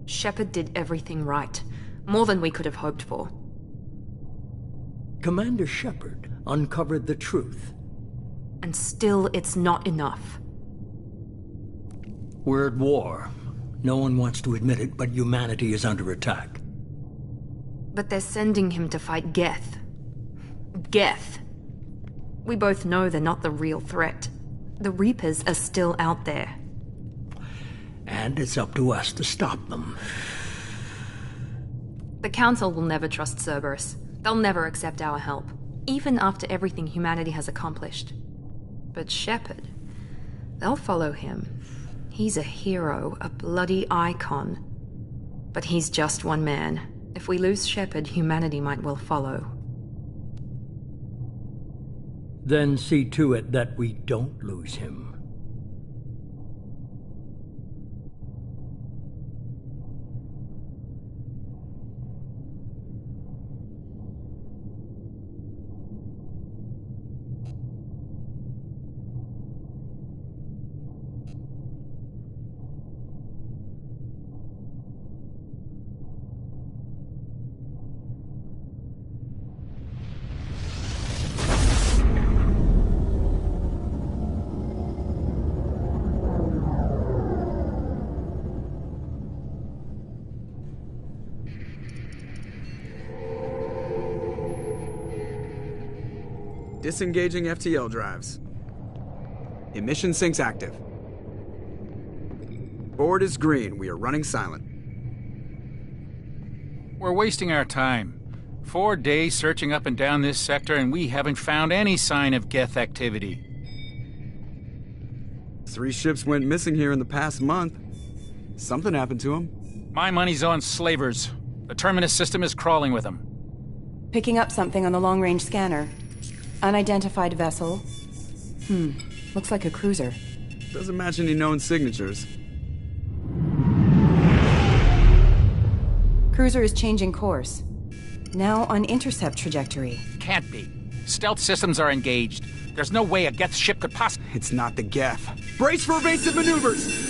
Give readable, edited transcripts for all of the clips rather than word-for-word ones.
Shepard did everything right. More than we could have hoped for. Commander Shepard uncovered the truth. And still, it's not enough. We're at war. No one wants to admit it, but humanity is under attack. But they're sending him to fight Geth. Geth. We both know they're not the real threat. The Reapers are still out there. And it's up to us to stop them. The Council will never trust Cerberus. They'll never accept our help, even after everything humanity has accomplished. But Shepard, they'll follow him. He's a hero, a bloody icon. But he's just one man. If we lose Shepard, humanity might well follow. Then see to it that we don't lose him. Disengaging FTL drives. Emission sinks active. Board is green. We are running silent. We're wasting our time. 4 days searching up and down this sector, and we haven't found any sign of Geth activity. 3 ships went missing here in the past month. Something happened to them. My money's on slavers. The Terminus system is crawling with them. Picking up something on the long-range scanner. Unidentified vessel. Looks like a cruiser. Doesn't match any known signatures. Cruiser is changing course. Now on intercept trajectory. Can't be. Stealth systems are engaged. There's no way a Geth ship could possibly... It's not the Geth. Brace for evasive maneuvers!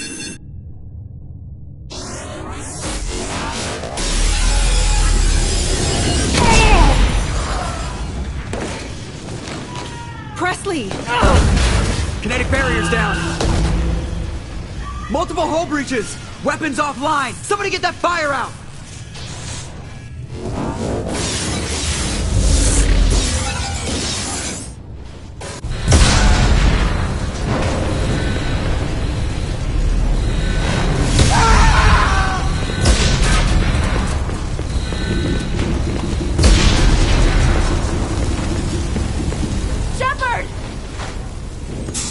Presley! Kinetic barriers down! Multiple hull breaches! Weapons offline! Somebody get that fire out!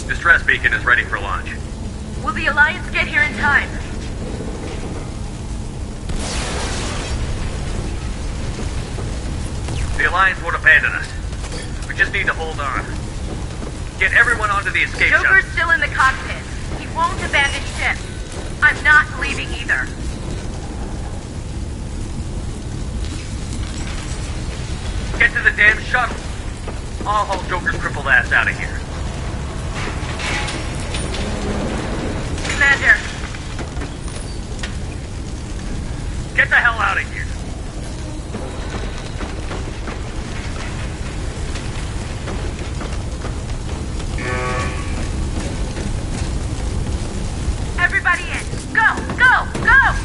Distress beacon is ready for launch. Will the Alliance get here in time? The Alliance won't abandon us. We just need to hold on. Get everyone onto the escape shuttle. Joker's still in the cockpit. He won't abandon ship. I'm not leaving either. Get to the damn shuttle. I'll haul Joker's crippled ass out of here. Commander, Get the hell out of here. everybody in. Go, go, go!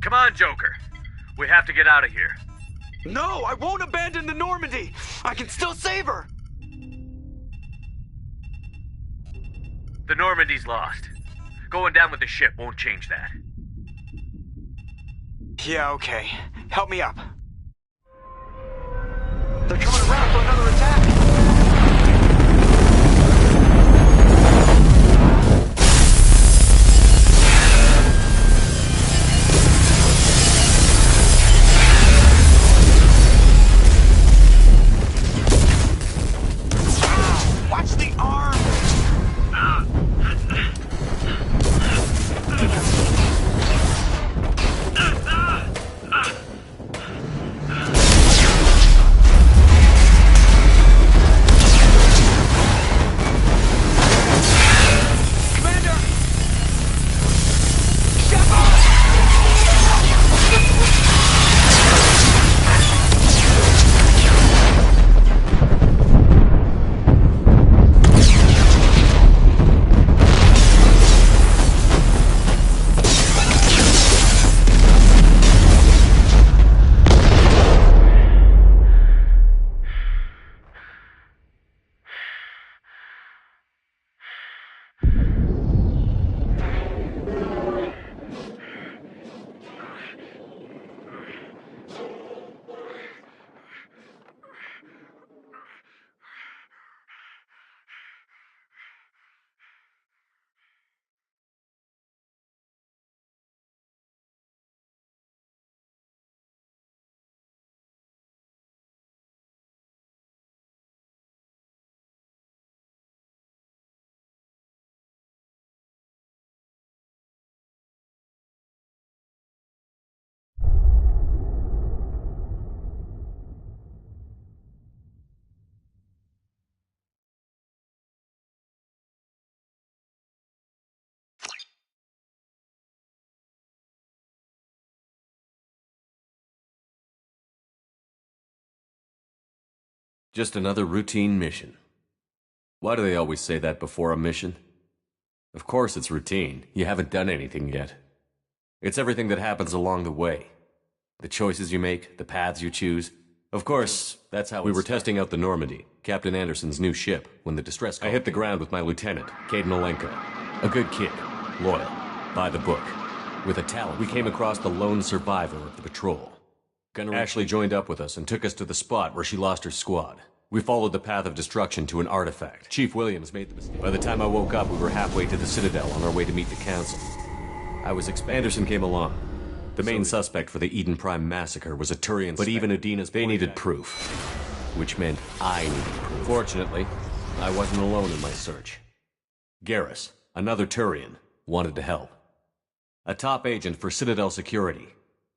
Come on, Joker. We have to get out of here. No, I won't abandon the Normandy. I can still save her. The Normandy's lost. Going down with the ship won't change that. Yeah, okay. Help me up. They're coming around for another attack. Watch the arm! Just another routine mission. Why do they always say that before a mission? Of course it's routine. You haven't done anything yet. It's everything that happens along the way. The choices you make, the paths you choose. Of course, that's how we were testing out the Normandy, Captain Anderson's new ship, when the distress call. I hit the ground with my lieutenant, Caden Olenko. A good kid, loyal, by the book. With a talent, we came across the lone survivor of the patrol. Gunner Ashley joined up with us and took us to the spot where she lost her squad. We followed the path of destruction to an artifact. Chief Williams made the mistake. By the time I woke up, we were halfway to the Citadel on our way to meet the Council. Anderson came along. The main suspect for the Eden Prime massacre was a Turian, but even Udina's they needed proof. Which meant I needed proof. Fortunately, I wasn't alone in my search. Garrus, another Turian, wanted to help. A top agent for Citadel security.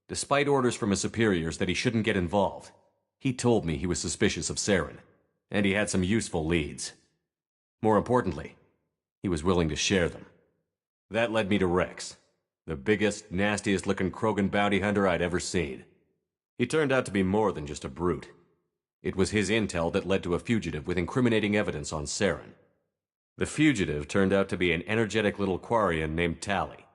Despite orders from his superiors that he shouldn't get involved, he told me he was suspicious of Saren, and he had some useful leads. More importantly, he was willing to share them. That led me to Rex, the biggest, nastiest-looking Krogan bounty hunter I'd ever seen. He turned out to be more than just a brute. It was his intel that led to a fugitive with incriminating evidence on Saren. The fugitive turned out to be an energetic little Quarian named Tali.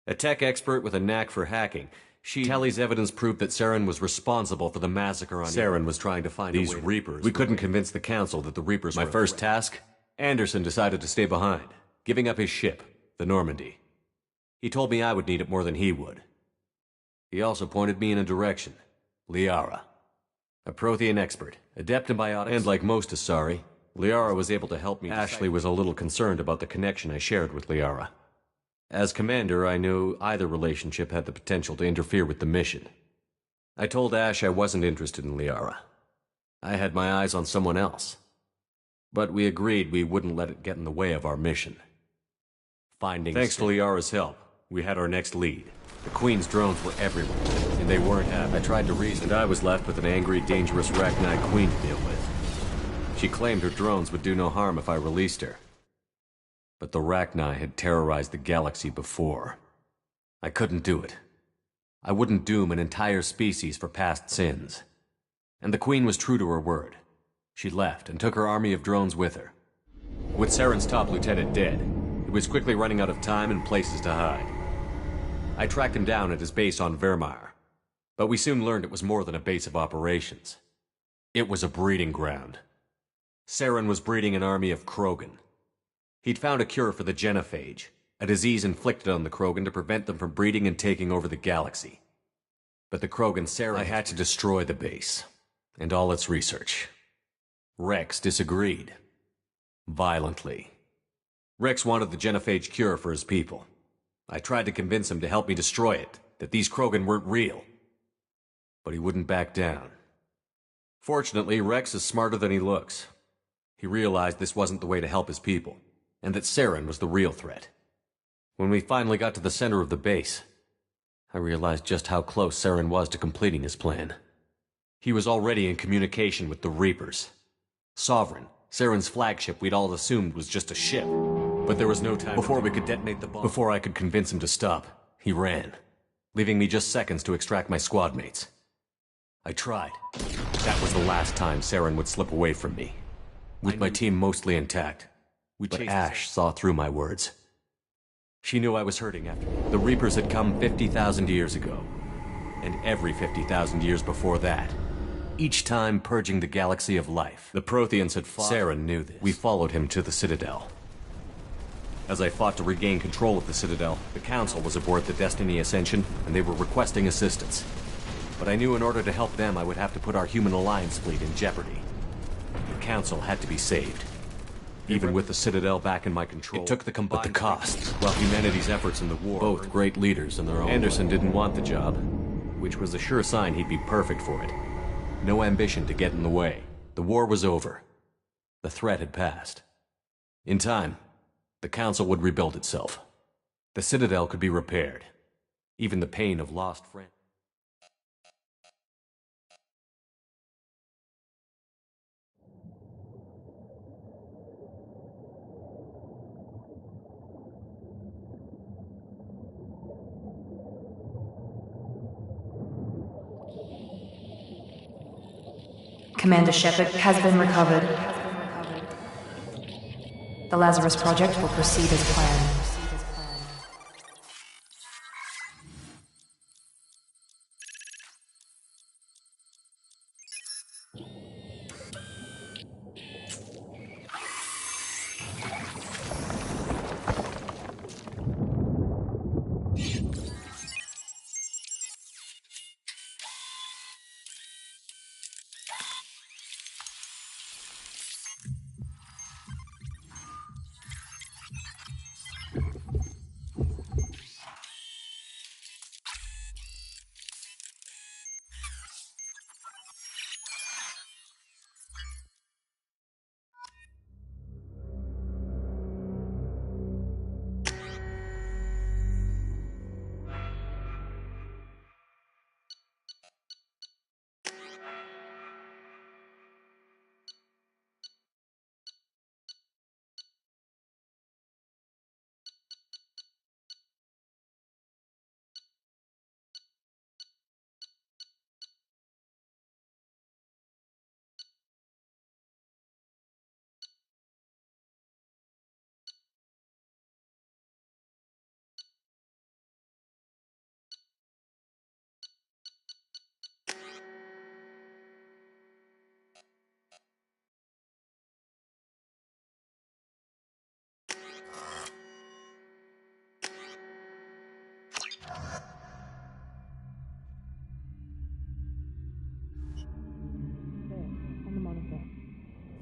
A tech expert with a knack for hacking, Tally's evidence proved that Saren was responsible for the massacre on Saren was trying to find these Reapers. We couldn't convince the Council that the Reapers were my first task. Anderson decided to stay behind, giving up his ship, the Normandy. He told me I would need it more than he would. He also pointed me in a direction. Liara. A Prothean expert, adept in biotics, and like most Asari, Liara was able to help me. Ashley was a little concerned about the connection I shared with Liara. As commander, I knew either relationship had the potential to interfere with the mission. I told Ash I wasn't interested in Liara. I had my eyes on someone else. But we agreed we wouldn't let it get in the way of our mission. Thanks to Liara's help, we had our next lead. The Queen's drones were everywhere, and they weren't happy. I tried to reason, and I was left with an angry, dangerous Rachni Queen to deal with. She claimed her drones would do no harm if I released her. But the Rachni had terrorized the galaxy before. I couldn't do it. I wouldn't doom an entire species for past sins. And the Queen was true to her word. She left and took her army of drones with her. With Saren's top lieutenant dead, it was quickly running out of time and places to hide. I tracked him down at his base on Vermeer, but we soon learned it was more than a base of operations. It was a breeding ground. Saren was breeding an army of Krogan. He'd found a cure for the genophage, a disease inflicted on the Krogan to prevent them from breeding and taking over the galaxy. But the Krogan Saren... I had to destroy the base, and all its research. Rex disagreed. Violently. Rex wanted the genophage cure for his people. I tried to convince him to help me destroy it, that these Krogan weren't real. But he wouldn't back down. Fortunately, Rex is smarter than he looks. He realized this wasn't the way to help his people, and that Saren was the real threat. When we finally got to the center of the base, I realized just how close Saren was to completing his plan. He was already in communication with the Reapers. Sovereign, Saren's flagship we'd all assumed was just a ship. But there was no time before we could detonate the bomb. Before I could convince him to stop, he ran, leaving me just seconds to extract my squad mates. I tried. That was the last time Saren would slip away from me. With my team mostly intact, but Ash saw through my words. She knew I was hurting after me. The Reapers had come 50,000 years ago, and every 50,000 years before that, each time purging the galaxy of life. The Protheans had fought. Saren knew this. We followed him to the Citadel. As I fought to regain control of the Citadel, the Council was aboard the Destiny Ascension, and they were requesting assistance. But I knew in order to help them, I would have to put our Human Alliance fleet in jeopardy. The Council had to be saved. Even with the Citadel back in my control, it took the combined... But the cost, while humanity's efforts in the war... Both great leaders in their own Anderson didn't want the job, which was a sure sign he'd be perfect for it. No ambition to get in the way. The war was over. The threat had passed. In time, the Council would rebuild itself. The Citadel could be repaired. Even the pain of lost friends. Commander Shepard has been recovered. The Lazarus Project will proceed as planned.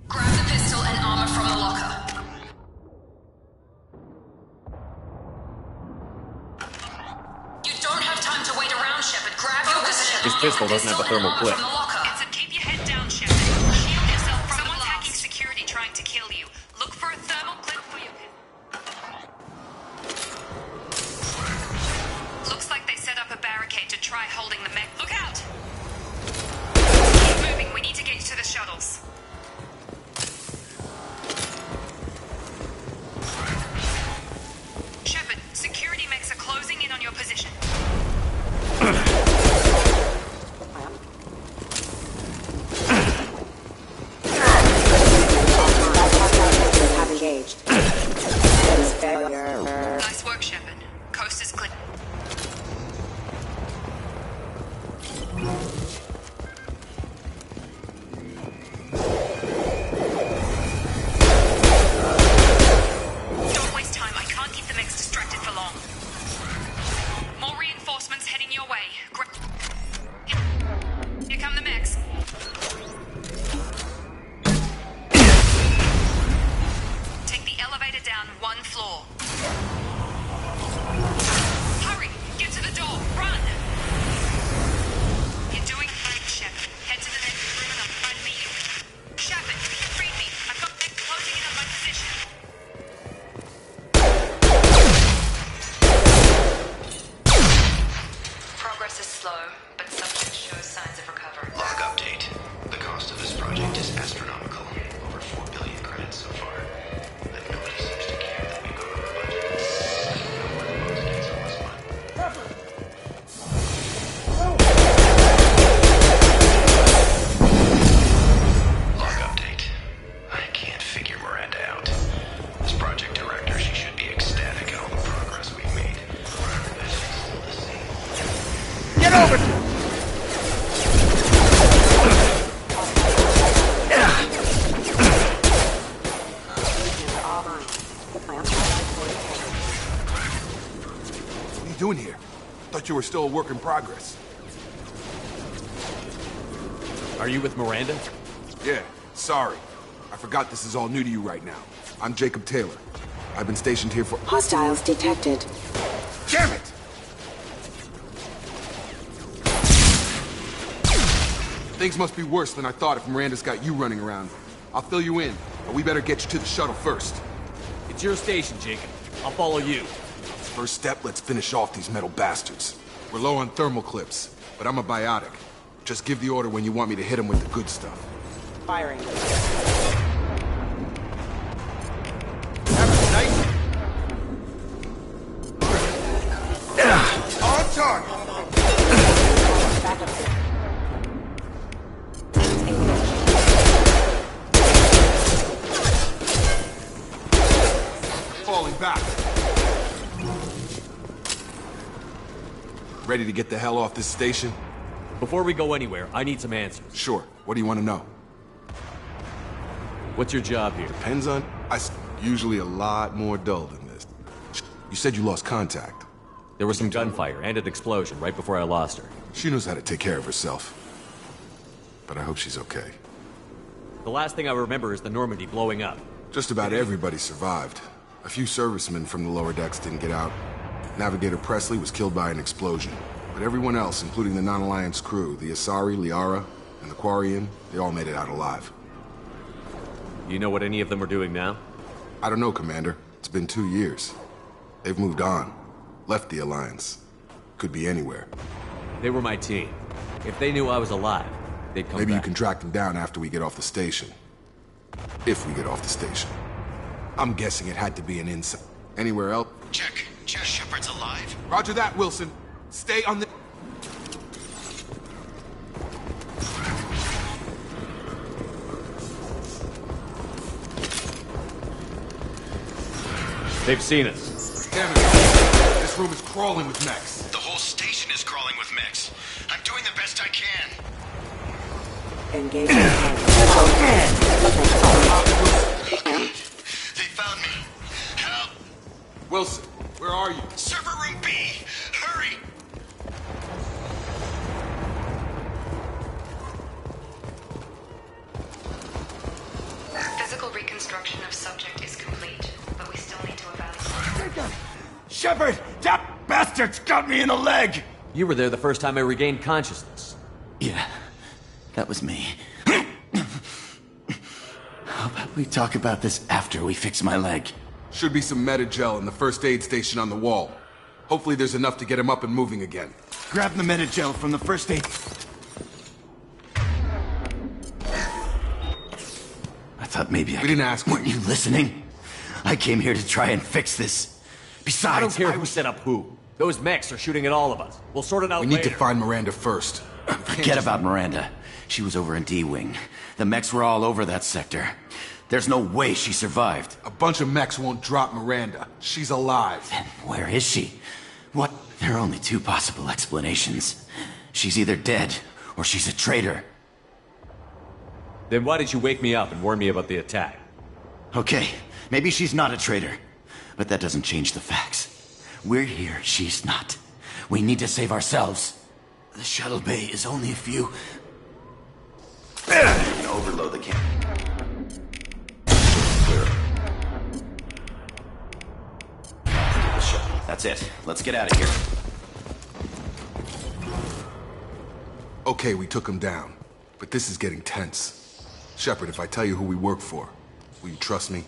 Grab the pistol and armor from the locker. You don't have time to wait around, Shepard. Grab your position. His pistol doesn't have a thermal clip. Keep your head down, Shepard. Shield yourself from someone's hacking security trying to kill you. Look for a thermal clip for your pistol. Looks like they set up a barricade to try holding the mech. Look out! Keep moving. We need to get you to the shuttles. Shepard, security mechs are closing in on your position. doing here? Thought you were still a work in progress. Are you with Miranda? Yeah, sorry. I forgot this is all new to you right now. I'm Jacob Taylor. I've been stationed here for— Hostiles detected. Damn it! Things must be worse than I thought if Miranda's got you running around. I'll fill you in, but we better get you to the shuttle first. It's your station, Jacob. I'll follow you. First step, let's finish off these metal bastards. We're low on thermal clips, but I'm a biotic. Just give the order when you want me to hit them with the good stuff. Firing. On target! Falling back. Ready to get the hell off this station? Before we go anywhere, I need some answers. Sure. What do you want to know? What's your job here? Depends on— usually a lot more dull than this. You said you lost contact. There was some gunfire and an explosion right before I lost her. She knows how to take care of herself. But I hope she's okay. The last thing I remember is the Normandy blowing up. Just about everybody survived. A few servicemen from the lower decks didn't get out. Navigator Presley was killed by an explosion. But everyone else, including the non-Alliance crew, the Asari, Liara, and the Quarian, they all made it out alive. You know what any of them are doing now? I don't know, Commander. It's been 2 years. They've moved on. Left the Alliance. Could be anywhere. They were my team. If they knew I was alive, they'd come Maybe back. you can track them down after we get off the station. If we get off the station. I'm guessing it had to be an inside. Anywhere else? Check. Shepard's alive? Roger that, Wilson. Stay on the— They've seen us. Damn it. This room is crawling with mechs. The whole station is crawling with mechs. I'm doing the best I can. Engaging. They found me. Help! Wilson, where are you? Server room B! Hurry! Physical reconstruction of subject is complete, but we still need to evaluate. Shepard! That bastard's got me in the leg! You were there the first time I regained consciousness. Yeah, that was me. How about we talk about this after we fix my leg? Should be some meta-gel in the first aid station on the wall. Hopefully there's enough to get him up and moving again. Grab the meta-gel from the first aid. I thought maybe We didn't ask. Weren't you listening? I came here to try and fix this. Besides, I don't care who set up who. Those mechs are shooting at all of us. We'll sort it out We later. need to find Miranda first. Forget about Miranda. She was over in D-Wing. The mechs were all over that sector. There's no way she survived. A bunch of mechs won't drop Miranda. She's alive. Then where is she? What? There are only two possible explanations. She's either dead, or she's a traitor. Then why did you wake me up and warn me about the attack? Okay, maybe she's not a traitor. But that doesn't change the facts. We're here, she's not. We need to save ourselves. The shuttle bay is only a few... Overload the camp. That's it. Let's get out of here. Okay, we took him down. But this is getting tense. Shepard, if I tell you who we work for, will you trust me?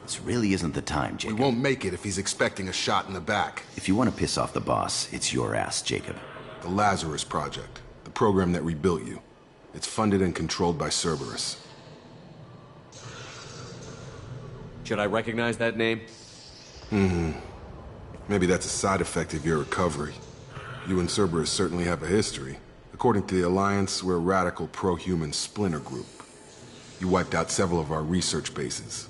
This really isn't the time, Jacob. We won't make it if he's expecting a shot in the back. If you want to piss off the boss, it's your ass, Jacob. The Lazarus Project. The program that rebuilt you. It's funded and controlled by Cerberus. Should I recognize that name? Maybe that's a side effect of your recovery. You and Cerberus certainly have a history. According to the Alliance, we're a radical pro-human splinter group. You wiped out several of our research bases.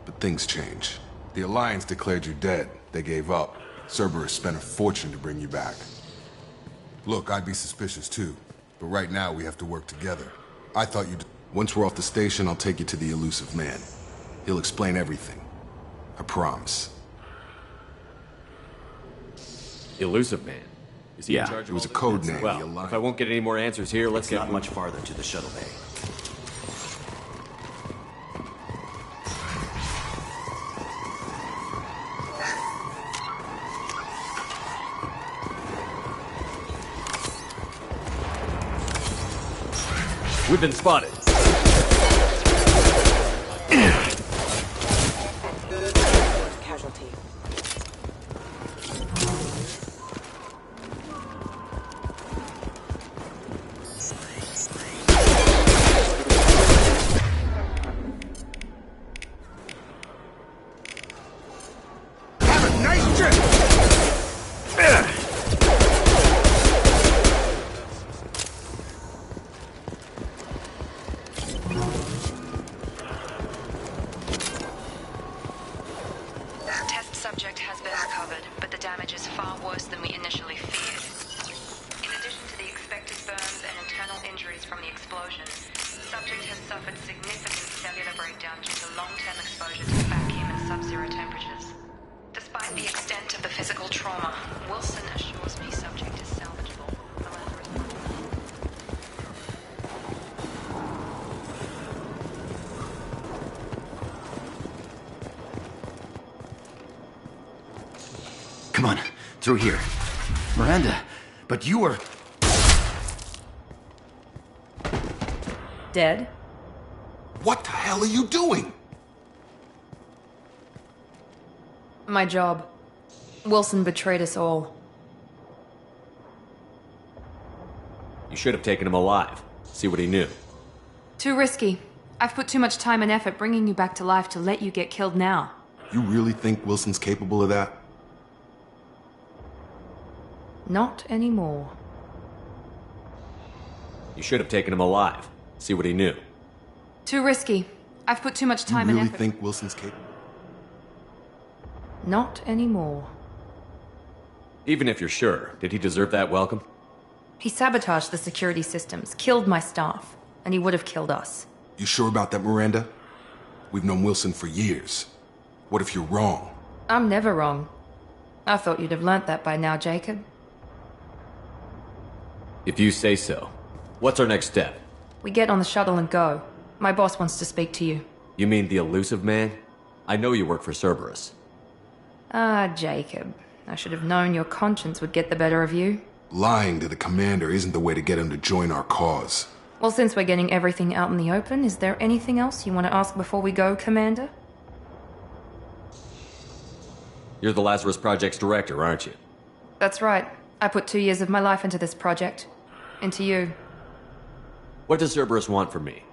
But things change. The Alliance declared you dead. They gave up. Cerberus spent a fortune to bring you back. Look, I'd be suspicious too. But right now, we have to work together. I thought you'd... Once we're off the station, I'll take you to the elusive man. He'll explain everything. I promise. Elusive Man. Is he in charge of it was a all code this? name. Well, if I won't get any more answers here, let's get Not much farther to the shuttle bay. We've been spotted. Casualty. Have a nice trip! Test subject has been recovered, but the damage is far worse than we initially feared. In addition to the expected burns and internal injuries from the explosion, subject has suffered significant cellular breakdown due to long-term exposure to vacuum and sub-zero temperatures. Despite the extent of the physical trauma, Wilson assures me subject is salvageable. The Lazarus Come on, through here. Miranda, but you were... Dead? What the hell are you doing? My job. Wilson betrayed us all. You should have taken him alive. See what he knew. Too risky. I've put too much time and effort bringing you back to life to let you get killed now. You really think Wilson's capable of that? Not anymore. You should have taken him alive. See what he knew. Too risky. I've put too much time You and really effort. think Wilson's capable? Not anymore. Even if you're sure, did he deserve that welcome? He sabotaged the security systems, killed my staff, and he would have killed us. You sure about that, Miranda? We've known Wilson for years. What if you're wrong? I'm never wrong. I thought you'd have learnt that by now, Jacob. If you say so. What's our next step? We get on the shuttle and go. My boss wants to speak to you. You mean the Elusive Man? I know you work for Cerberus. Ah, Jacob. I should have known your conscience would get the better of you. Lying to the commander isn't the way to get him to join our cause. Well, since we're getting everything out in the open, is there anything else you want to ask before we go, Commander? You're the Lazarus Project's director, aren't you? That's right. I put 2 years of my life into this project. Into you. What does Cerberus want from me?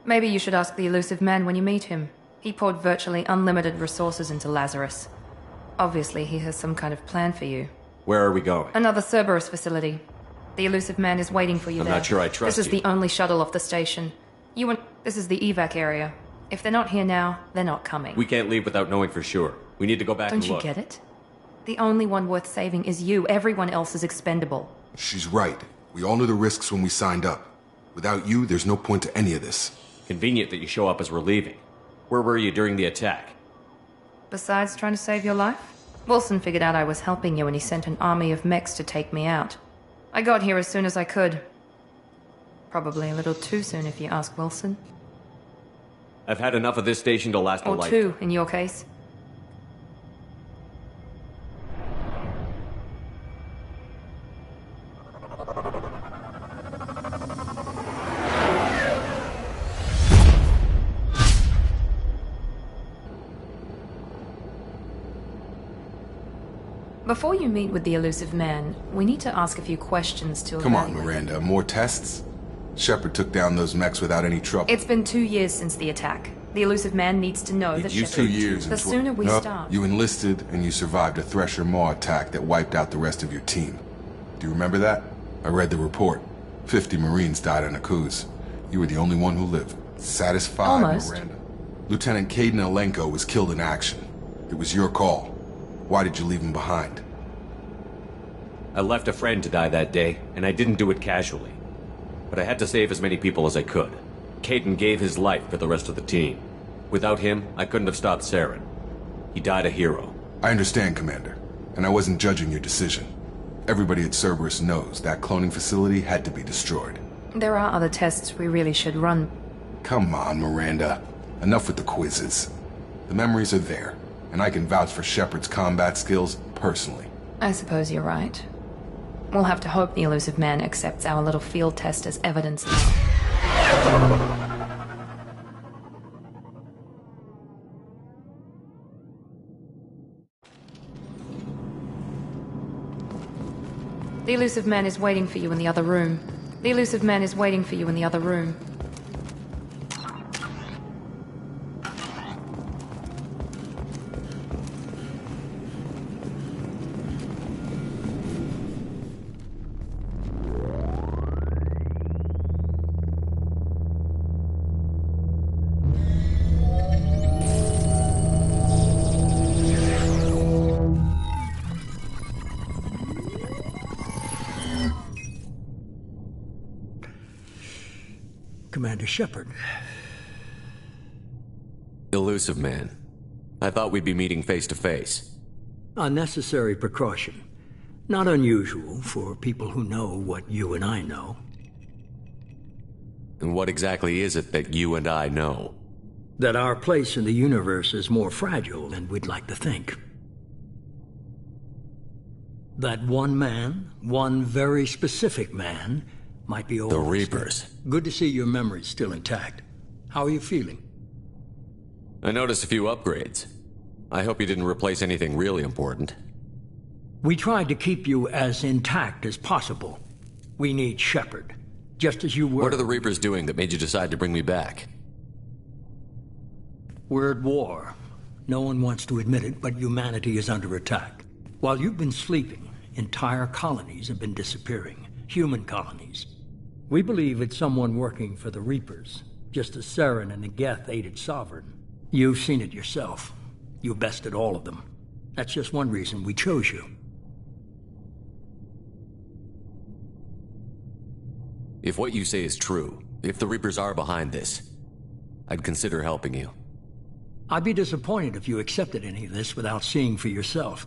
Maybe you should ask the Elusive Man when you meet him. He poured virtually unlimited resources into Lazarus. Obviously, he has some kind of plan for you. Where are we going? Another Cerberus facility. The Elusive Man is waiting for you I'm there. not sure I trust This is you. the only shuttle off the station. This is the evac area. If they're not here now, they're not coming. We can't leave without knowing for sure. We need to go back Don't and you look. get it? The only one worth saving is you. Everyone else is expendable. She's right. We all knew the risks when we signed up. Without you, there's no point to any of this. Convenient that you show up as we're leaving. Where were you during the attack? Besides trying to save your life, Wilson figured out I was helping you and he sent an army of mechs to take me out. I got here as soon as I could. Probably a little too soon if you ask Wilson. I've had enough of this station to last a Or life. 2, in your case. Before you meet with the Elusive Man, we need to ask a few questions to Come on, evaluate. Miranda. More tests? Shepard took down those mechs without any trouble. It's been 2 years since the attack. The Elusive Man needs to know that You 2 years. the and sooner we Nope. start. You enlisted and you survived a Thresher Maw attack that wiped out the rest of your team. Do you remember that? I read the report. 50 Marines died in a cruise. You were the only one who lived. Satisfied, Almost. Miranda? Lieutenant Caden Alenko was killed in action. It was your call. Why did you leave him behind? I left a friend to die that day, and I didn't do it casually. But I had to save as many people as I could. Caden gave his life for the rest of the team. Without him, I couldn't have stopped Saren. He died a hero. I understand, Commander. and I wasn't judging your decision. Everybody at Cerberus knows that cloning facility had to be destroyed. There are other tests we really should run. Come on, Miranda. Enough with the quizzes. The memories are there, and I can vouch for Shepard's combat skills personally. I suppose you're right. We'll have to hope the elusive man accepts our little field test as evidence. The elusive man is waiting for you in the other room. The elusive man is waiting for you in the other room. Commander Shepard. Elusive man. I thought we'd be meeting face to face. Unnecessary precaution. Not unusual for people who know what you and I know. And what exactly is it that you and I know? That our place in the universe is more fragile than we'd like to think. That one man, one very specific man, might be all the Reapers. Good to see your memory's still intact. How are you feeling? I noticed a few upgrades. I hope you didn't replace anything really important. We tried to keep you as intact as possible. We need Shepard, just as you were. What are the Reapers doing that made you decide to bring me back? We're at war. No one wants to admit it, but humanity is under attack. While you've been sleeping, entire colonies have been disappearing. Human colonies. We believe it's someone working for the Reapers, just as Saren and the Geth aided Sovereign. You've seen it yourself. You bested all of them. That's just one reason we chose you. If what you say is true, if the Reapers are behind this, I'd consider helping you. I'd be disappointed if you accepted any of this without seeing for yourself.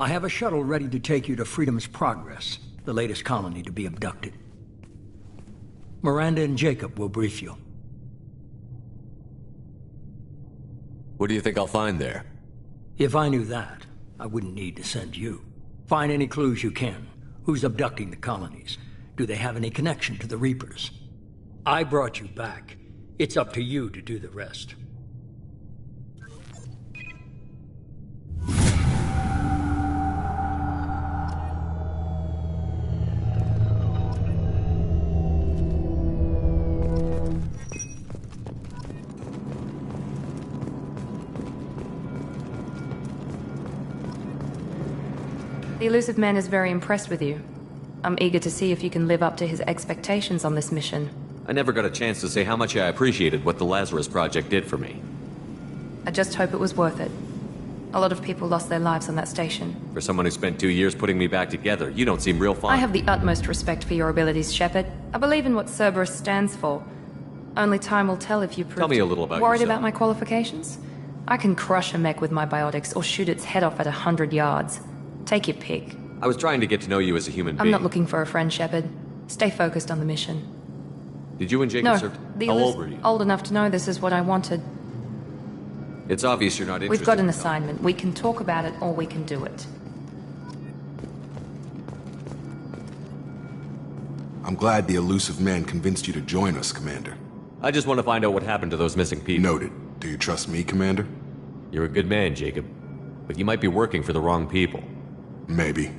I have a shuttle ready to take you to Freedom's Progress, the latest colony to be abducted. Miranda and Jacob will brief you. What do you think I'll find there? If I knew that, I wouldn't need to send you. Find any clues you can. Who's abducting the colonies? Do they have any connection to the Reapers? I brought you back. It's up to you to do the rest. The elusive man is very impressed with you. I'm eager to see if you can live up to his expectations on this mission. I never got a chance to say how much I appreciated what the Lazarus Project did for me. I just hope it was worth it. A lot of people lost their lives on that station. For someone who spent 2 years putting me back together, you don't seem real fine. I have the utmost respect for your abilities, Shepard. I believe in what Cerberus stands for. Only time will tell if you prove. Tell me a little about Worried yourself. about my qualifications? I can crush a mech with my biotics or shoot its head off at 100 yards. Take your pick. I was trying to get to know you as a human being. I'm not looking for a friend, Shepard. Stay focused on the mission. Did you and Jacob No, serve? the How old were you? old enough to know this is what I wanted. It's obvious you're not interested. We've got an assignment. We can talk about it or we can do it. I'm glad the elusive man convinced you to join us, Commander. I just want to find out what happened to those missing people. Noted. Do you trust me, Commander? You're a good man, Jacob. But you might be working for the wrong people. Maybe.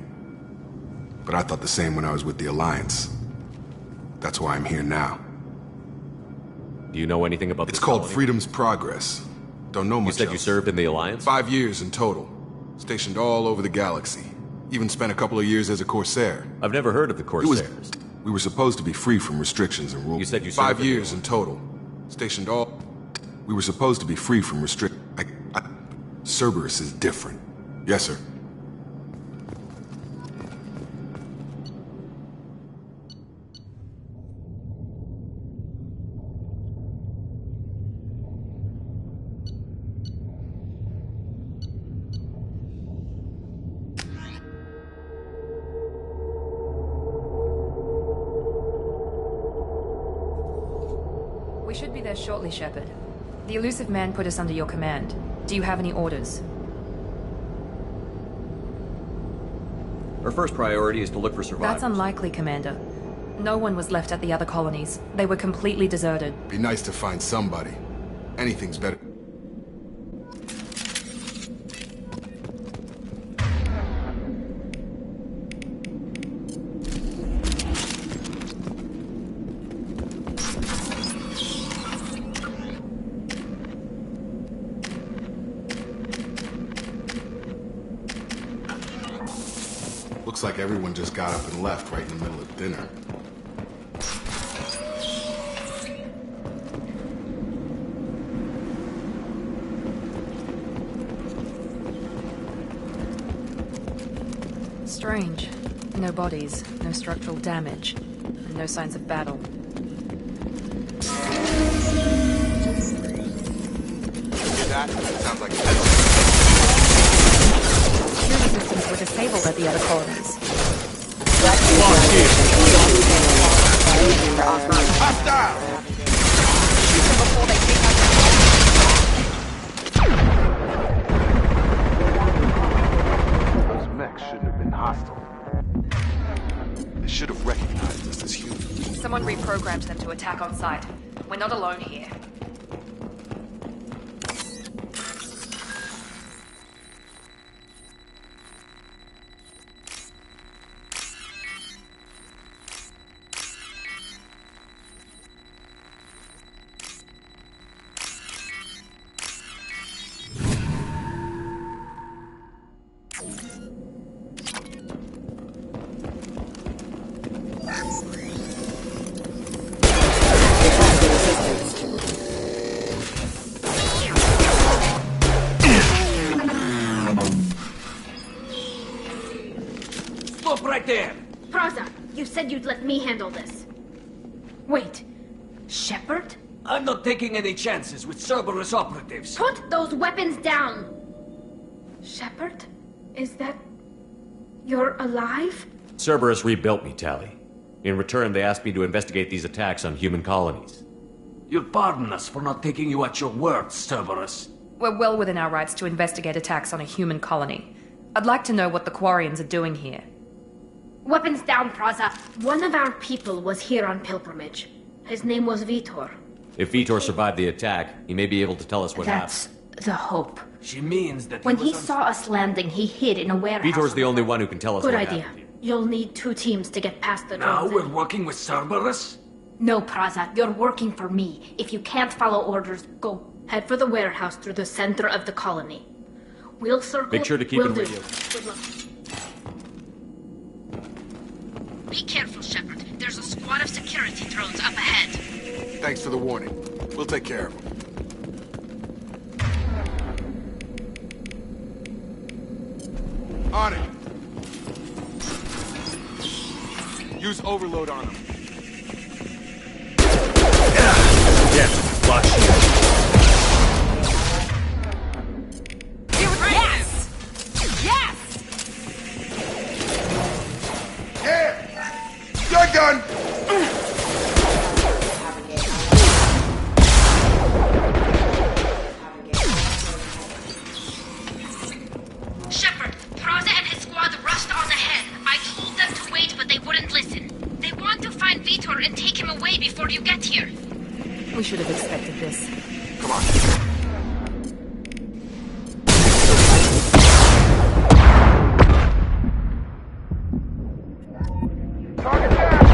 But I thought the same when I was with the Alliance. That's why I'm here now. Do you know anything about this It's called colony? Freedom's Progress. Don't know much You said else. you served in the Alliance? 5 years in total. Stationed all over the galaxy. Even spent a couple of years as a Corsair. I've never heard of the Corsairs. We were supposed to be free from restrictions and rules. You said you served 5 in the years in total. Stationed all... We were supposed to be free from Cerberus is different. Yes, sir. there shortly, Shepard. The elusive man put us under your command. Do you have any orders? Our first priority is to look for survivors. That's unlikely, Commander. No one was left at the other colonies. They were completely deserted. Be nice to find somebody. Anything's better. Looks like everyone just got up and left right in the middle of dinner. Strange. No bodies, no structural damage, and no signs of battle. Hear that? Sounds like Security systems were disabled at the other colonies. hostile! Before they pick up. Those mechs shouldn't have been hostile. They should have recognized us as humans. Someone reprogrammed them to attack on sight. We're not alone here. Stop right there! Praza, you said you'd let me handle this. Wait, Shepard? I'm not taking any chances with Cerberus operatives. Put those weapons down! Shepard? Is that... you're alive? Cerberus rebuilt me, Tally. In return, they asked me to investigate these attacks on human colonies. You'll pardon us for not taking you at your word, Cerberus. We're well within our rights to investigate attacks on a human colony. I'd like to know what the Quarians are doing here. Weapons down, Praza. One of our people was here on pilgrimage. His name was Vitor. If Vitor survived the attack, he may be able to tell us what That's the hope. She means that When he saw us landing, he hid in a warehouse. Vitor's the only one who can tell us Good what idea. happened. You'll need 2 teams to get past the Now drones. we're working with Cerberus? No, Praza. You're working for me. If you can't follow orders, go. Head for the warehouse through the center of the colony. We'll circle... Make sure to keep Will it do. radio. Good luck. Be careful, Shepard. There's a squad of security drones up ahead. Thanks for the warning. We'll take care of them. On it. Use overload on them. Yeah, watch. Yes! Yes! Yeah! You're done! Shepard, Praza and his squad rushed on ahead. I told them to wait, but they wouldn't listen. They want to find Vitor and take him away before you get here. We should have expected this. Come on. Target down!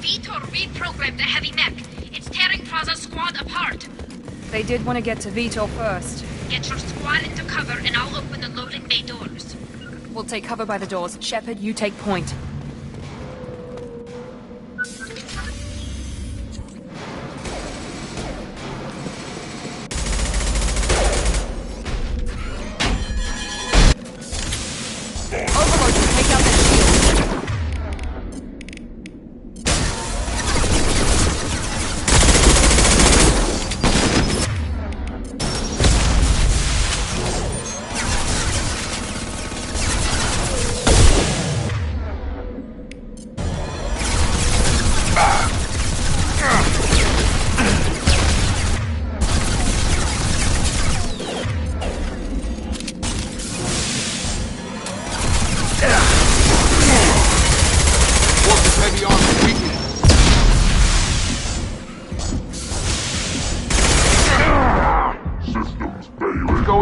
Vitor reprogrammed the heavy mech. It's tearing Praza's squad apart. They did want to get to Vitor first. Get your squad into cover and I'll open the loading bay doors. We'll take cover by the doors. Shepard, you take point. Overlord, you take out the shield.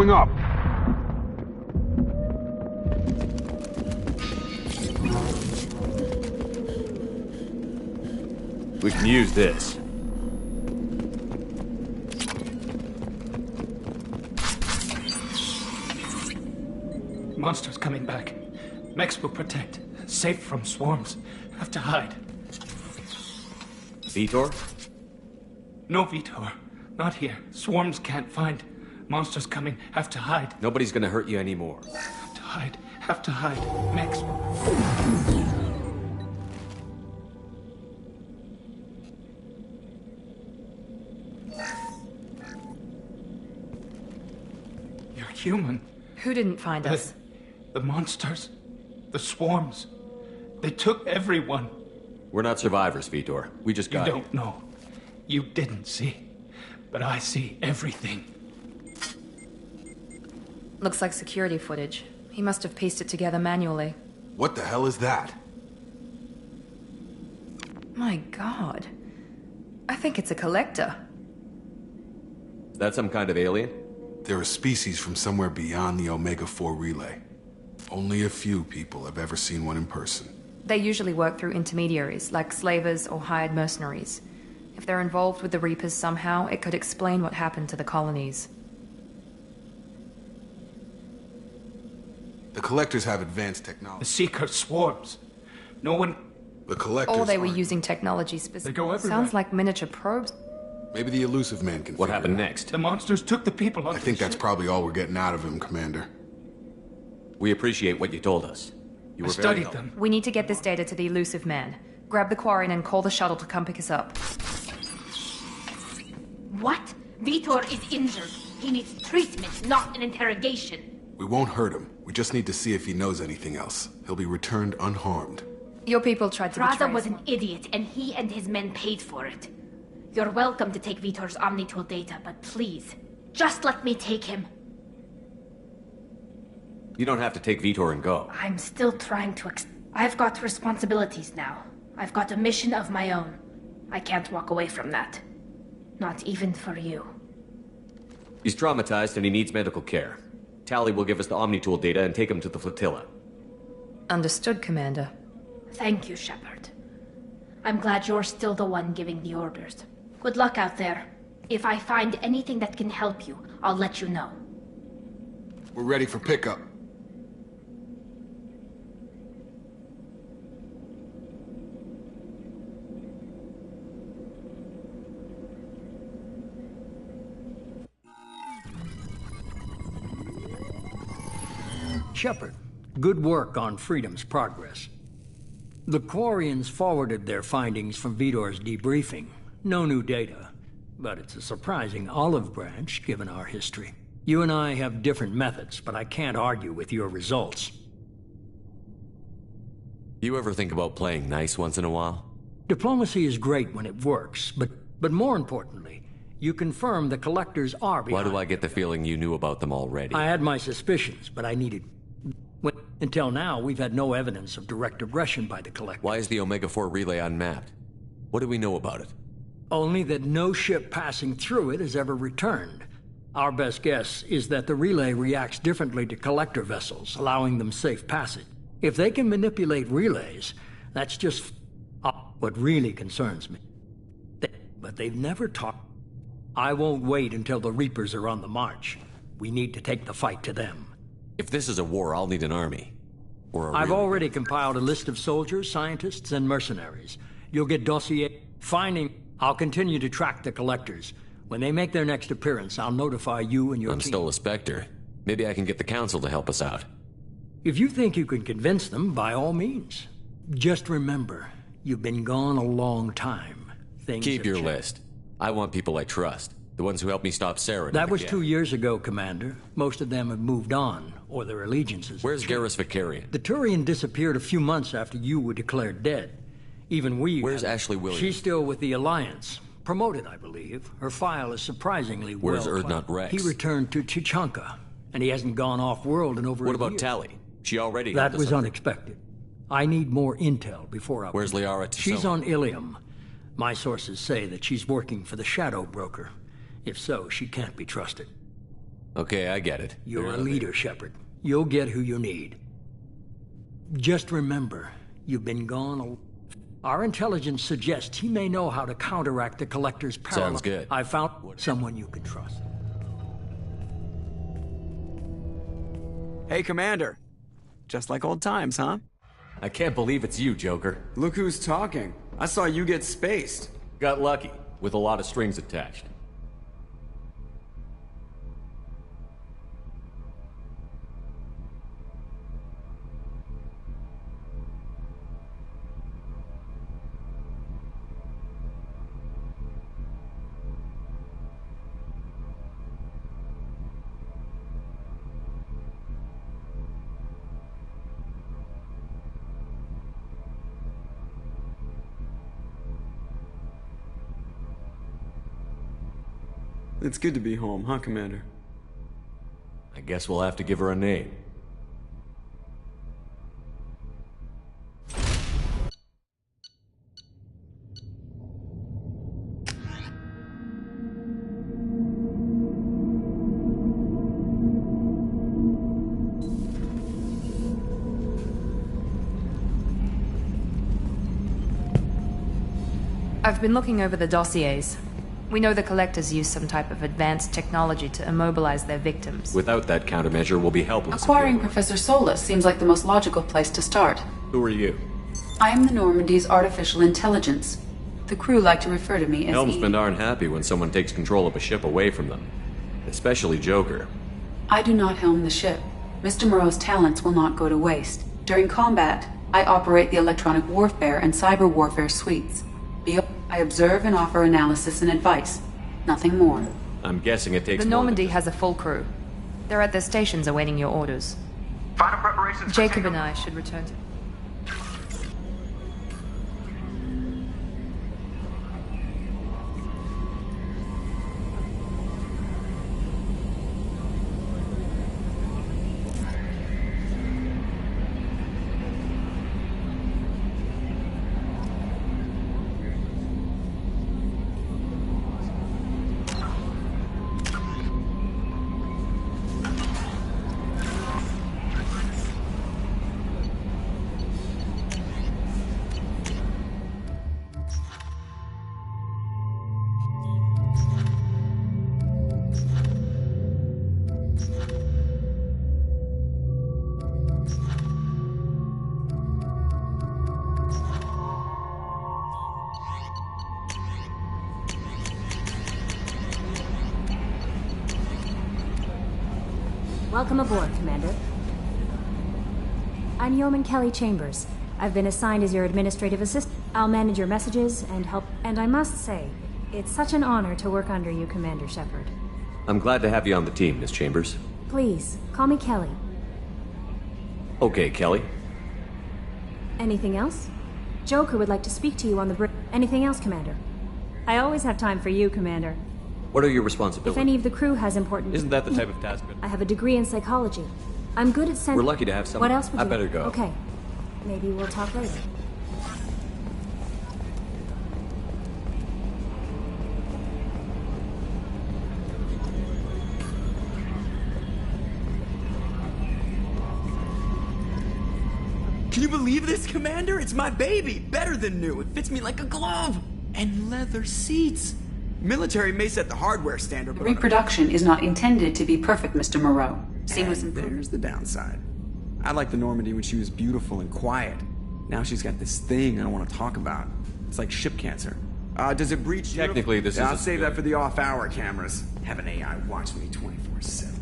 Up. We can use this. Monsters coming back. Mechs will protect. Safe from swarms. Have to hide. Vitor? No Vitor. Not here. Swarms can't find. Monsters coming. Have to hide. Nobody's gonna hurt you anymore. Have to hide. Have to hide. Mechs. You're human. Who didn't find us? The monsters. The swarms. They took everyone. We're not survivors, Vitor. We just got You don't know. You didn't see. But I see everything. Looks like security footage. He must have pieced it together manually. What the hell is that? My god. I think it's a collector. Is that some kind of alien? They're a species from somewhere beyond the Omega-4 relay. Only a few people have ever seen one in person. They usually work through intermediaries, like slavers or hired mercenaries. If they're involved with the Reapers somehow, it could explain what happened to the colonies. The Collectors have advanced technology. The Seeker swarms. No one... The Collectors Or they were aren't. using technology specific. They go everywhere. Sounds like miniature probes. Maybe the Elusive Man can What figure happened it out. next? The monsters took the people I onto think the that's ship. probably all we're getting out of him, Commander. We appreciate what you told us. You I were very studied helpful. them. We need to get this data to the Elusive Man. Grab the Quarian and call the shuttle to come pick us up. What? Vitor is injured. He needs treatment, not an interrogation. We won't hurt him. We just need to see if he knows anything else. He'll be returned unharmed. Your people tried to Praza betray was us. an idiot, and he and his men paid for it. You're welcome to take Vitor's Omnitool data, but please, just let me take him. You don't have to take Vitor and go. I'm still trying to I've got responsibilities now. I've got a mission of my own. I can't walk away from that. Not even for you. He's traumatized and he needs medical care. Tally will give us the Omnitool data and take him to the flotilla. Understood, Commander. Thank you, Shepard. I'm glad you're still the one giving the orders. Good luck out there. If I find anything that can help you, I'll let you know. We're ready for pickup. Shepard, good work on Freedom's progress. The Quarians forwarded their findings from Vitor's debriefing. No new data, but it's a surprising olive branch given our history. You and I have different methods, but I can't argue with your results. You ever think about playing nice once in a while? Diplomacy is great when it works, but more importantly, you confirm the Collectors are behind. Why do I get the feeling you knew about them already? I had my suspicions, but I needed... Until now, we've had no evidence of direct aggression by the Collectors. Why is the Omega-4 relay unmapped? What do we know about it? Only that no ship passing through it has ever returned. Our best guess is that the relay reacts differently to Collector vessels, allowing them safe passage. If they can manipulate relays, that's just What really concerns me. But they've never talked. I won't wait until the Reapers are on the march. We need to take the fight to them. If this is a war, I'll need an army. I've already compiled a list of soldiers, scientists, and mercenaries. You'll get dossier. I'll continue to track the collectors. When they make their next appearance, I'll notify you and your team. I'm still a Spectre. Maybe I can get the Council to help us out. If you think you can convince them, by all means. Just remember, you've been gone a long time. Keep your list. I want people I trust. The ones who helped me stop Sarah. That was 2 years ago, Commander. Most of them have moved on, or their allegiances. Where's Garrus Vicarian? The Turian disappeared a few months after you were declared dead. Even we... Where's Ashley Williams? She's still with the Alliance. Promoted, I believe. Her file is surprisingly well. Where's Erdnot Rex? He returned to Chichanka, and he hasn't gone off-world in over a year. What about Tally? She already... That was unexpected. I need more intel before I... Where's Liara T'Soni? She's on Ilium. My sources say that she's working for the Shadow Broker. If so, she can't be trusted. Okay, I get it. You're a leader, Shepard. You'll get who you need. Just remember, you've been gone Our intelligence suggests he may know how to counteract the Collector's power. Sounds good. I found someone you can trust. Hey, Commander. Just like old times, huh? I can't believe it's you, Joker. Look who's talking. I saw you get spaced. Got lucky, with a lot of strings attached. It's good to be home, huh, Commander? I guess we'll have to give her a name. I've been looking over the dossiers. We know the Collectors use some type of advanced technology to immobilize their victims. Without that countermeasure, we'll be helpless. Acquiring Professor Solus seems like the most logical place to start. Who are you? I am the Normandy's artificial intelligence. The crew like to refer to me as Helmsmen aren't happy when someone takes control of a ship away from them. Especially Joker. I do not helm the ship. Mr. Moreau's talents will not go to waste. During combat, I operate the electronic warfare and cyber warfare suites. I observe and offer analysis and advice. Nothing more. I'm guessing it takes The Normandy has a full crew. They're at their stations awaiting your orders. Final preparations. Jacob and I should return to... Welcome aboard, Commander. I'm Yeoman Kelly Chambers. I've been assigned as your administrative assistant. I'll manage your messages and help. And I must say, it's such an honor to work under you, Commander Shepard. I'm glad to have you on the team, Miss Chambers. Please, call me Kelly. Okay, Kelly. Anything else? Joker would like to speak to you on the bridge. Anything else, Commander? I always have time for you, Commander. What are your responsibilities? If any of the crew has important... Isn't that the type of task? I have a degree in psychology. I'm good at We're lucky to have someone. What else would I you... better go. Okay. Maybe we'll talk later. Can you believe this, Commander? It's my baby. Better than new. It fits me like a glove. And leather seats. Military may set the hardware standard, but Reproduction is not intended to be perfect, Mr. Moreau. Seamless and there's the downside. I liked the Normandy when she was beautiful and quiet. Now she's got this thing I don't want to talk about. It's like ship cancer. Does it breach? Technically, this is. I'll save that for the off-hour cameras. Have an AI watch me 24/7.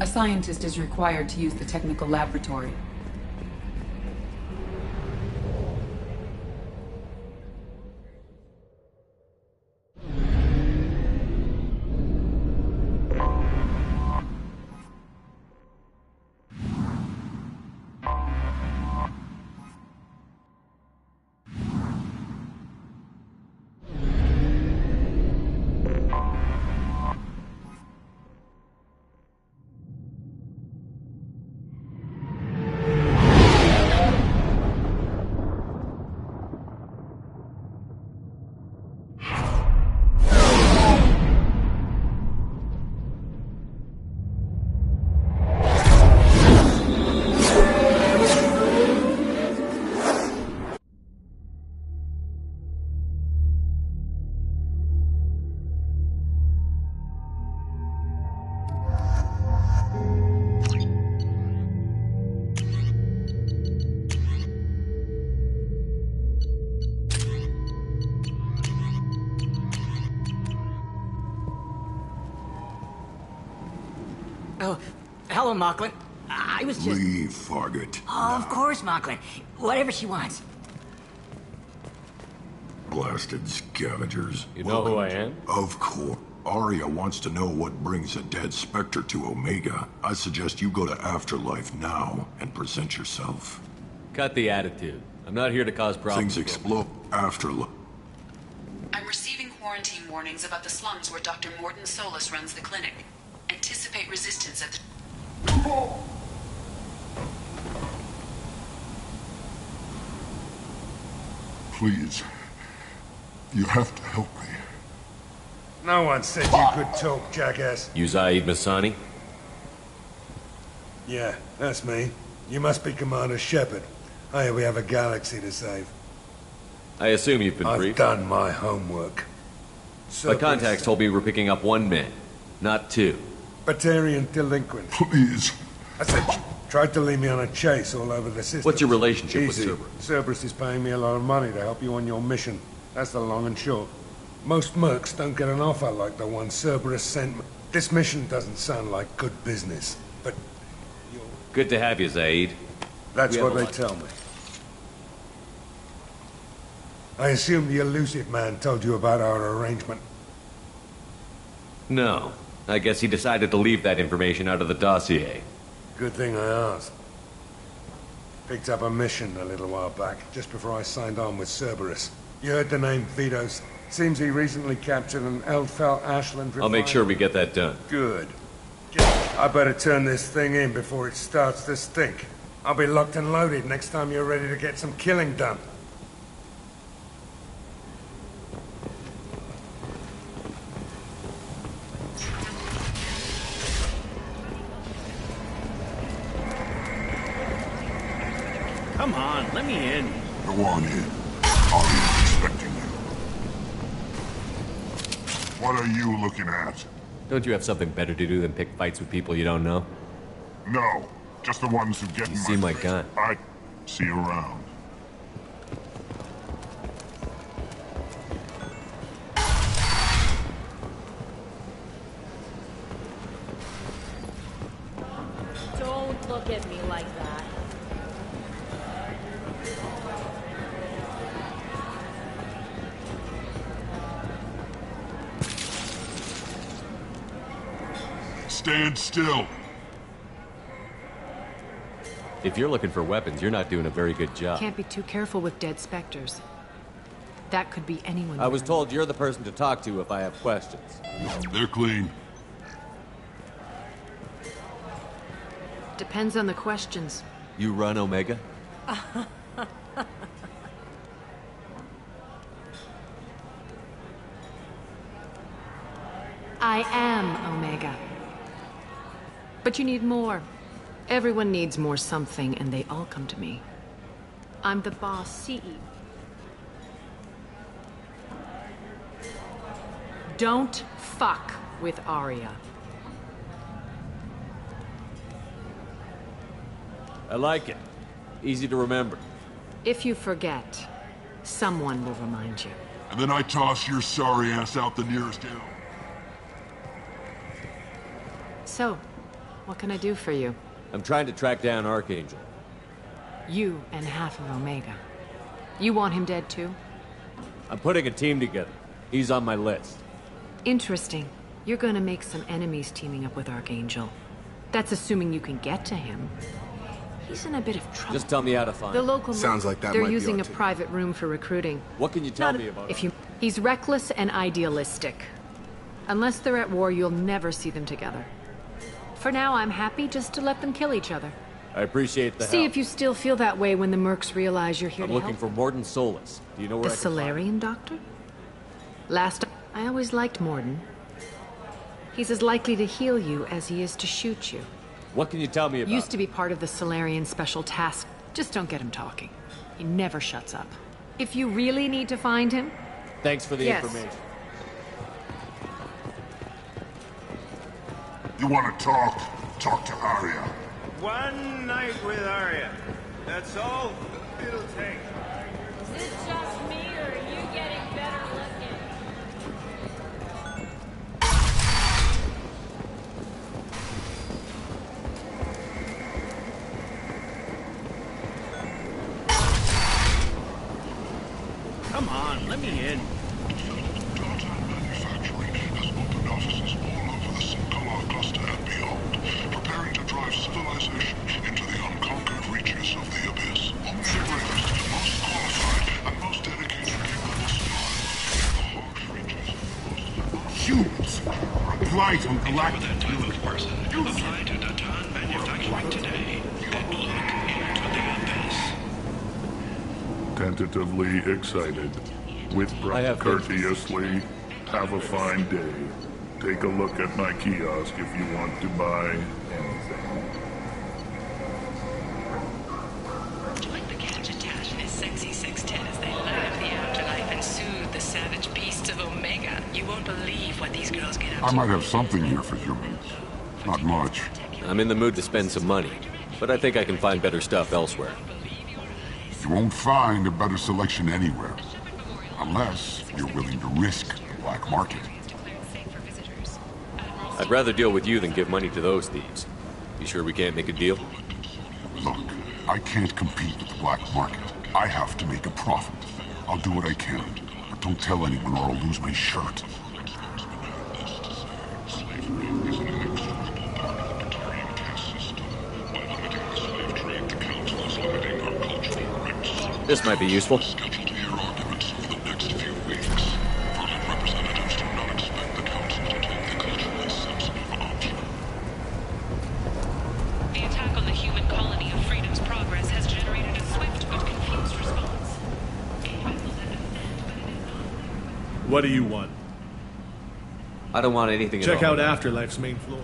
A scientist is required to use the technical laboratory. Oh, hello, Mocklin. I was just... Leave, Fargate. Oh, of course, Mocklin. Whatever she wants. Blasted scavengers. You know who I am? Of course. Arya wants to know what brings a dead Spectre to Omega. I suggest you go to Afterlife now and present yourself. Cut the attitude. I'm not here to cause problems. Things explode Afterlife. I'm receiving quarantine warnings about the slums where Dr. Morton Solus runs the clinic. Anticipate resistance at the... Please. You have to help me. No one said you could talk, jackass. You Zaid Masani? Yeah, that's me. You must be Commander Shepard. Hey, we have a galaxy to save. I assume you've been briefed. I've done my homework. My contacts told me we're picking up 1 man, not 2. Batarian delinquent. Please. I said, tried to lead me on a chase all over the system. What's your relationship Easy. with Cerberus? Cerberus is paying me a lot of money to help you on your mission. That's the long and short. Most mercs don't get an offer like the one Cerberus sent me. This mission doesn't sound like good business, but... Good to have you, Zaid. That's what they tell me. I assume the elusive man told you about our arrangement. No. I guess he decided to leave that information out of the dossier. Good thing I asked. Picked up a mission a little while back, just before I signed on with Cerberus. You heard the name Vidos. Seems he recently captured an Eldfell Ashland refinery. I'll make sure we get that done. Good. I better turn this thing in before it starts to stink. I'll be locked and loaded next time you're ready to get some killing done. Come on, let me in. Go on in. Arya's expecting you. What are you looking at? Don't you have something better to do than pick fights with people you don't know? No, just the ones who get in see my gun. I see you around. Don't look at me like that. Stand still. If you're looking for weapons, you're not doing a very good job. Can't be too careful with dead specters. That could be anyone. I was told you're the person to talk to if I have questions. They're clean. Depends on the questions. You run Omega? I am Omega. But you need more. Everyone needs more something, and they all come to me. I'm the boss CEO. Don't fuck with Arya. I like it. Easy to remember. If you forget, someone will remind you. And then I toss your sorry ass out the nearest hill. So, what can I do for you? I'm trying to track down Archangel. You and half of Omega. You want him dead too? I'm putting a team together. He's on my list. Interesting. You're gonna make some enemies teaming up with Archangel. That's assuming you can get to him. He's in a bit of trouble. Just tell me how to find the him. local Sounds like that they're might be using our a team. private room for recruiting. What can you tell me about him? He's reckless and idealistic. Unless they're at war, you'll never see them together. For now, I'm happy just to let them kill each other. I appreciate the See help. if you still feel that way when the mercs realize you're here I'm to looking help. for Morden Solus. Do you know where The I can find him? Solarian doctor? I always liked Morden. He's as likely to heal you as he is to shoot you. What can you tell me about Used to be part of the Solarian Special Task. Just don't get him talking. He never shuts up. If you really need to find him... Thanks for the Yes. information. You want to talk? Talk to Arya. One night with Arya. That's all it'll take. Is it just me, or are you getting better looking? Come on, let me in. Preparing to drive civilization into the unconquered reaches of the abyss. Only the bravest, most qualified, and most dedicated capable survive the harsh reaches. Humans! Light on galactic that type of person, apply to Datan manufacturing today and look into the abyss. Tentatively excited. With courteously, have a fine day. Take a look at my kiosk if you want to buy anything. Join the gadget dash and his sexy 610 as they light up the afterlife and soothe the savage beasts of Omega. You won't believe what these girls get up to. I might have something here for humans. Not much. I'm in the mood to spend some money, but I think I can find better stuff elsewhere. You won't find a better selection anywhere. Unless you're willing to risk the black market. I'd rather deal with you than give money to those thieves. You sure we can't make a deal? Look, I can't compete with the black market. I have to make a profit. I'll do what I can, but don't tell anyone or I'll lose my shirt. This might be useful. The attack on the human colony of Freedom's Progress has generated a swift but confused response. What do you want? I don't want anything at all. Check out Afterlife's main floor.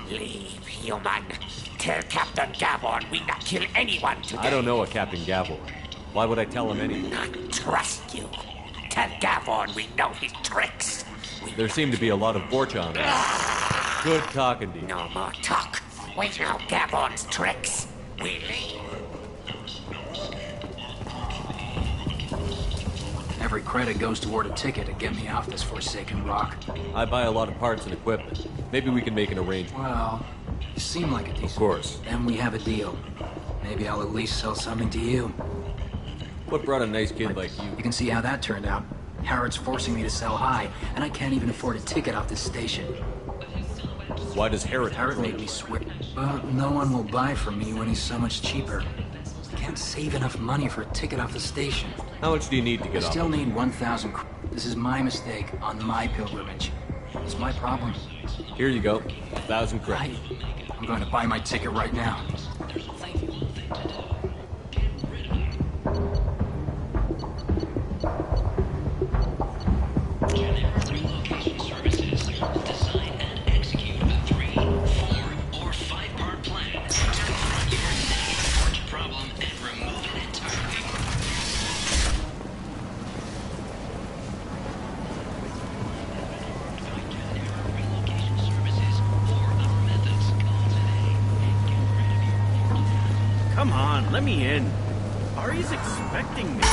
Leave, human. Tell Captain Gavon we not kill anyone today. I don't know a Captain Gavor. Why would I tell him anything? Not trust you. Tell Gavon we know his tricks. There seem to be a lot of Borcha on it. Good talking to you. No more talk. We know Gavon's tricks. We leave. Every credit goes toward a ticket to get me off this forsaken rock. I buy a lot of parts and equipment. Maybe we can make an arrangement. Well, you seem like a decent... Of course. Then we have a deal. Maybe I'll at least sell something to you. What brought a nice kid like you? You can see how that turned out. Harrod's forcing me to sell high, and I can't even afford a ticket off this station. Why does Harrod... Harrod made me switch. Well, no one will buy from me when he's so much cheaper. I can't save enough money for a ticket off the station. How much do you need to get off? I still need 1,000. This is my mistake on my pilgrimage. It's my problem. Here you go. 1,000 credits. I'm going to buy my ticket right now. Come on, let me in. Ari's expecting me.